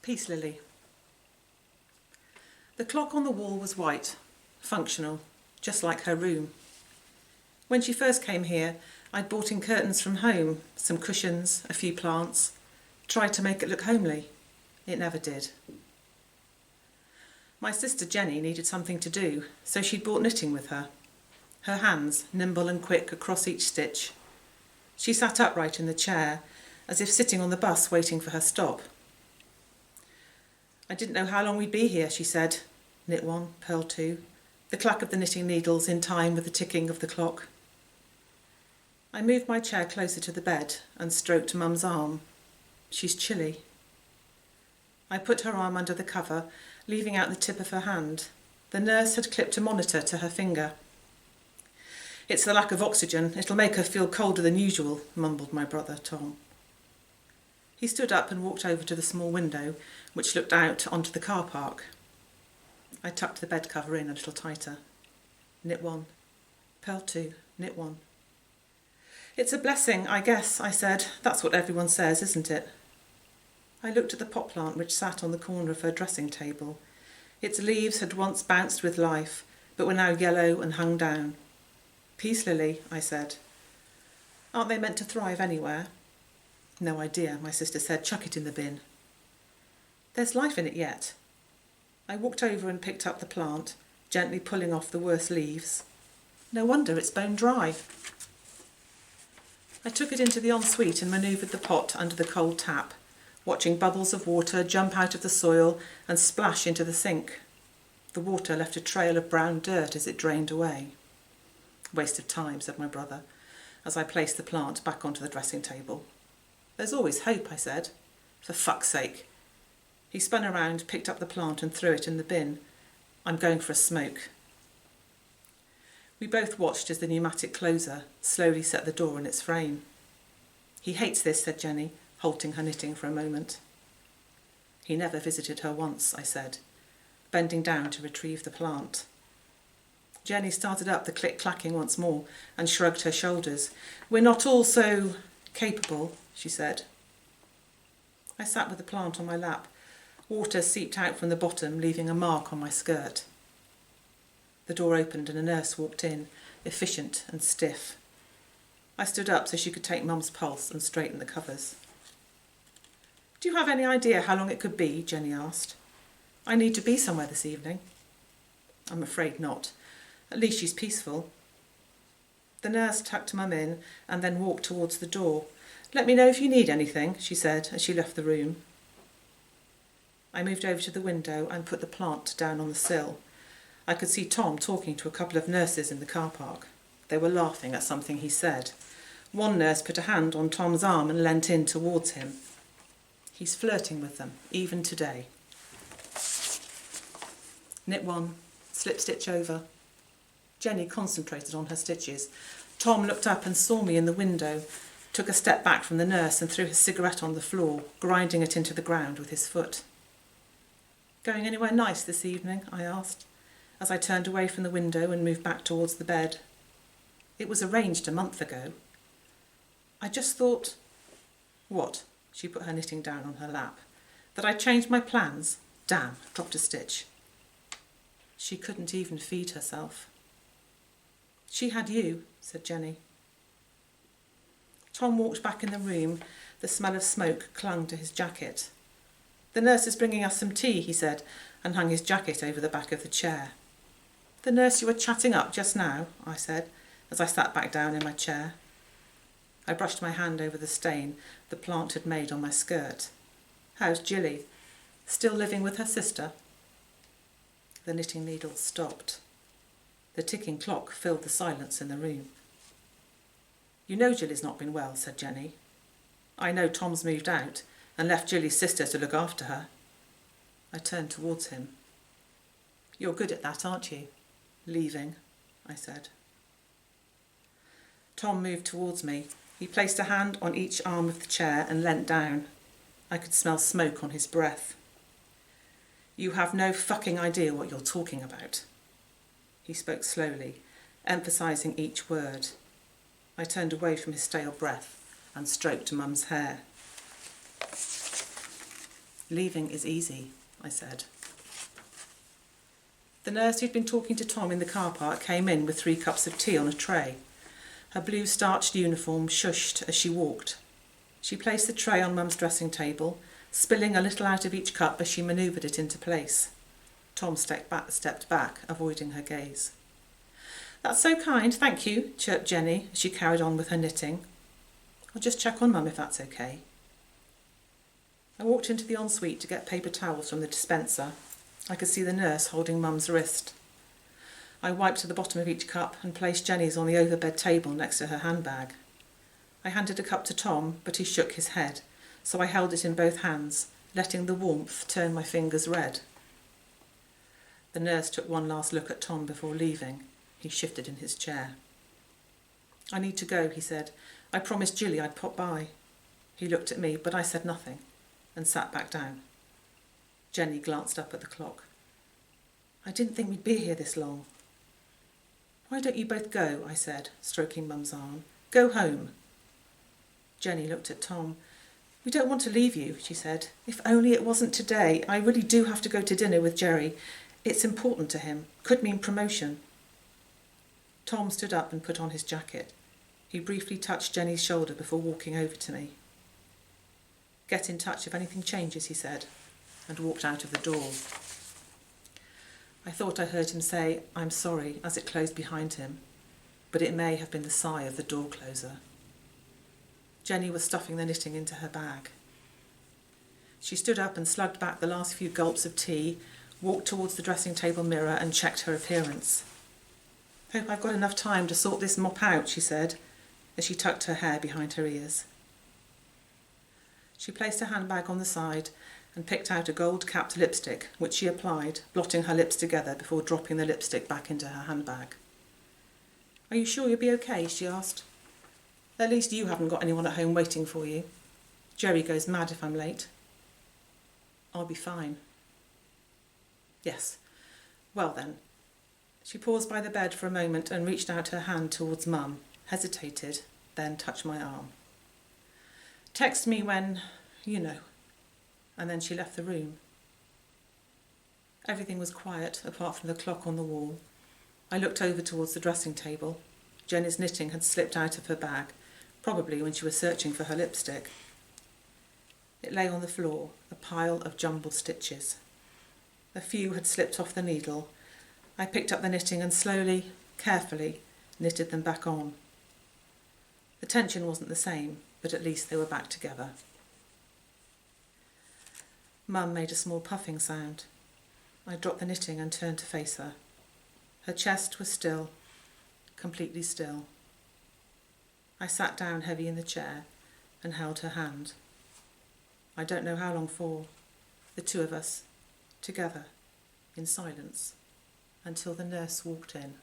Peace Lily. The clock on the wall was white, functional, just like her room. When she first came here, I'd brought in curtains from home, some cushions, a few plants, tried to make it look homely. It never did. My sister Jenny needed something to do, so she'd brought knitting with her. Her hands, nimble and quick across each stitch. She sat upright in the chair, as if sitting on the bus waiting for her stop. I didn't know how long we'd be here, she said. Knit one, purl two, the clack of the knitting needles in time with the ticking of the clock. I moved my chair closer to the bed and stroked Mum's arm. She's chilly. I put her arm under the cover, leaving out the tip of her hand. The nurse had clipped a monitor to her finger. It's the lack of oxygen. It'll make her feel colder than usual, mumbled my brother, Tom. He stood up and walked over to the small window, which looked out onto the car park. I tucked the bed cover in a little tighter. Knit one, purl two, knit one. It's a blessing, I guess, I said. That's what everyone says, isn't it? I looked at the pot plant which sat on the corner of her dressing table. Its leaves had once bounced with life, but were now yellow and hung down. Peace Lily, I said. Aren't they meant to thrive anywhere? No idea, my sister said. Chuck it in the bin. There's life in it yet. I walked over and picked up the plant, gently pulling off the worst leaves. No wonder it's bone dry. I took it into the ensuite and manoeuvred the pot under the cold tap, watching bubbles of water jump out of the soil and splash into the sink. The water left a trail of brown dirt as it drained away. Waste of time, said my brother, as I placed the plant back onto the dressing table. There's always hope, I said. For fuck's sake. He spun around, picked up the plant and threw it in the bin. I'm going for a smoke. We both watched as the pneumatic closer slowly set the door in its frame. He hates this, said Jenny, halting her knitting for a moment. He never visited her once, I said, bending down to retrieve the plant. Jenny started up the click-clacking once more and shrugged her shoulders. We're not all so capable, she said. I sat with the plant on my lap. Water seeped out from the bottom, leaving a mark on my skirt. The door opened and a nurse walked in, efficient and stiff. I stood up so she could take Mum's pulse and straighten the covers. Do you have any idea how long it could be? Jenny asked. I need to be somewhere this evening. I'm afraid not. At least she's peaceful. The nurse tucked Mum in and then walked towards the door. Let me know if you need anything, she said as she left the room. I moved over to the window and put the plant down on the sill. I could see Tom talking to a couple of nurses in the car park. They were laughing at something he said. One nurse put a hand on Tom's arm and leant in towards him. He's flirting with them, even today. Knit one, slip stitch over. Jenny concentrated on her stitches. Tom looked up and saw me in the window, took a step back from the nurse and threw his cigarette on the floor, grinding it into the ground with his foot. Going anywhere nice this evening? I asked, as I turned away from the window and moved back towards the bed. It was arranged a month ago. I just thought... What? She put her knitting down on her lap. That I changed my plans? Damn, dropped a stitch. She couldn't even feed herself. She had you, said Jenny. Tom walked back in the room. The smell of smoke clung to his jacket. The nurse is bringing us some tea, he said, and hung his jacket over the back of the chair. The nurse you were chatting up just now, I said, as I sat back down in my chair. I brushed my hand over the stain the plant had made on my skirt. How's Jilly? Still living with her sister? The knitting needles stopped. The ticking clock filled the silence in the room. You know Jilly's not been well, said Jenny. I know Tom's moved out and left Jilly's sister to look after her. I turned towards him. You're good at that, aren't you? Leaving, I said. Tom moved towards me. He placed a hand on each arm of the chair and leant down. I could smell smoke on his breath. You have no fucking idea what you're talking about. He spoke slowly, emphasising each word. I turned away from his stale breath and stroked Mum's hair. Leaving is easy, I said. The nurse who'd been talking to Tom in the car park came in with 3 cups of tea on a tray. Her blue starched uniform shushed as she walked. She placed the tray on Mum's dressing table, spilling a little out of each cup as she manoeuvred it into place. Tom stepped back, avoiding her gaze. "That's so kind, thank you," chirped Jenny as she carried on with her knitting. "I'll just check on Mum if that's okay." I walked into the ensuite to get paper towels from the dispenser. I could see the nurse holding Mum's wrist. I wiped to the bottom of each cup and placed Jenny's on the overbed table next to her handbag. I handed a cup to Tom, but he shook his head, so I held it in both hands, letting the warmth turn my fingers red. The nurse took one last look at Tom before leaving. He shifted in his chair. "I need to go," he said. "I promised Jilly I'd pop by." He looked at me, but I said nothing, and sat back down. Jenny glanced up at the clock. "I didn't think we'd be here this long." "Why don't you both go?" I said, stroking Mum's arm. "Go home." Jenny looked at Tom. "We don't want to leave you," she said. "If only it wasn't today. I really do have to go to dinner with Jerry. It's important to him. Could mean promotion." Tom stood up and put on his jacket. He briefly touched Jenny's shoulder before walking over to me. "Get in touch if anything changes," he said, and walked out of the door. I thought I heard him say, "I'm sorry," as it closed behind him, but it may have been the sigh of the door closer. Jenny was stuffing the knitting into her bag. She stood up and slugged back the last few gulps of tea, walked towards the dressing table mirror and checked her appearance. "Hope I've got enough time to sort this mop out," she said, as she tucked her hair behind her ears. She placed her handbag on the side and picked out a gold-capped lipstick, which she applied, blotting her lips together before dropping the lipstick back into her handbag. "Are you sure you'll be okay?" she asked. "At least you haven't got anyone at home waiting for you. Jerry goes mad if I'm late." "I'll be fine." "Yes. Well then." She paused by the bed for a moment and reached out her hand towards Mum, hesitated, then touched my arm. "Text me when, you know." And then she left the room. Everything was quiet, apart from the clock on the wall. I looked over towards the dressing table. Jenny's knitting had slipped out of her bag, probably when she was searching for her lipstick. It lay on the floor, a pile of jumbled stitches. A few had slipped off the needle. I picked up the knitting and slowly, carefully, knitted them back on. The tension wasn't the same, but at least they were back together. Mum made a small puffing sound. I dropped the knitting and turned to face her. Her chest was still, completely still. I sat down heavy in the chair and held her hand. I don't know how long for, the two of us, together, in silence, until the nurse walked in.